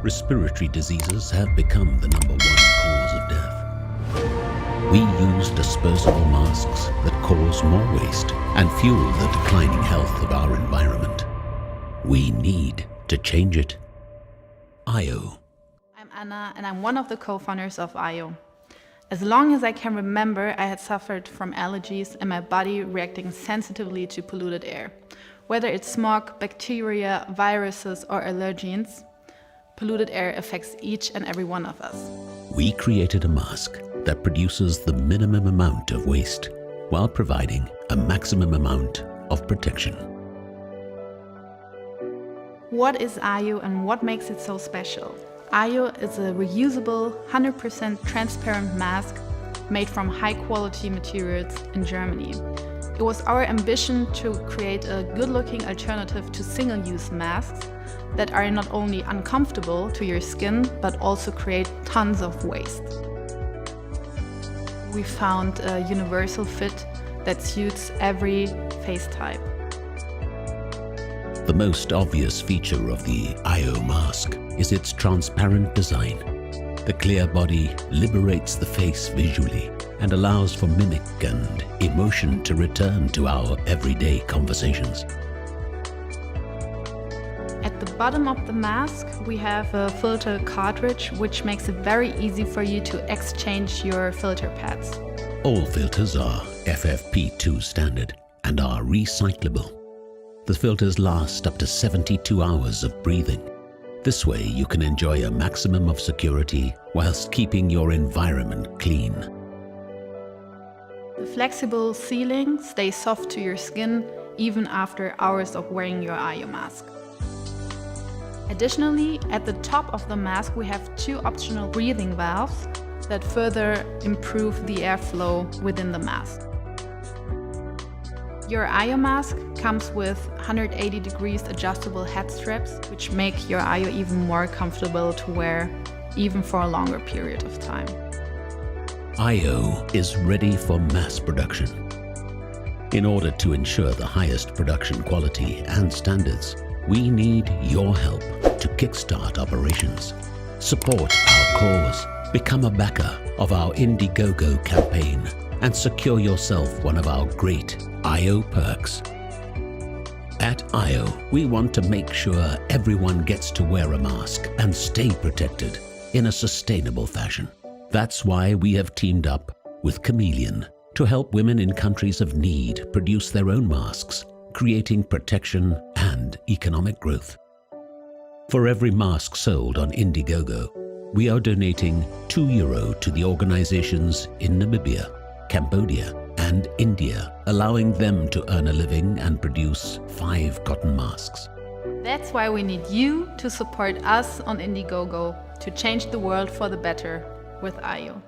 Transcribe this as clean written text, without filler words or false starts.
respiratory diseases have become the number one cause of death. We use disposable masks that cause more waste and fuel the declining health of our environment. We need to change it. AIO. I'm Anna and I'm one of the co-founders of AIO. As long as I can remember, I had suffered from allergies and my body reacting sensitively to polluted air. Whether it's smog, bacteria, viruses or allergens, polluted air affects each and every one of us. We created a mask that produces the minimum amount of waste while providing a maximum amount of protection. What is AIO and what makes it so special? AIO is a reusable, 100% transparent mask made from high-quality materials in Germany. It was our ambition to create a good-looking alternative to single-use masks that are not only uncomfortable to your skin, but also create tons of waste. We found a universal fit that suits every face type. The most obvious feature of the AIO mask is its transparent design. The clear body liberates the face visually and allows for mimic and emotion to return to our everyday conversations. At the bottom of the mask, we have a filter cartridge, which makes it very easy for you to exchange your filter pads. All filters are FFP2 standard and are recyclable. The filters last up to 72 hours of breathing. This way you can enjoy a maximum of security whilst keeping your environment clean. The flexible sealing stays soft to your skin even after hours of wearing your AIO mask. Additionally, at the top of the mask we have two optional breathing valves that further improve the airflow within the mask. Your AIO mask comes with 180 degrees adjustable head straps, which make your AIO even more comfortable to wear, even for a longer period of time. AIO is ready for mass production. In order to ensure the highest production quality and standards, we need your help to kickstart operations. Support our cause, become a backer of our Indiegogo campaign, and secure yourself one of our great AIO perks. At AIO, we want to make sure everyone gets to wear a mask and stay protected in a sustainable fashion. That's why we have teamed up with Chameleon to help women in countries of need produce their own masks, creating protection and economic growth. For every mask sold on Indiegogo, we are donating €2 to the organizations in Namibia, Cambodia and India, allowing them to earn a living and produce 5 cotton masks. That's why we need you to support us on Indiegogo to change the world for the better with AIO.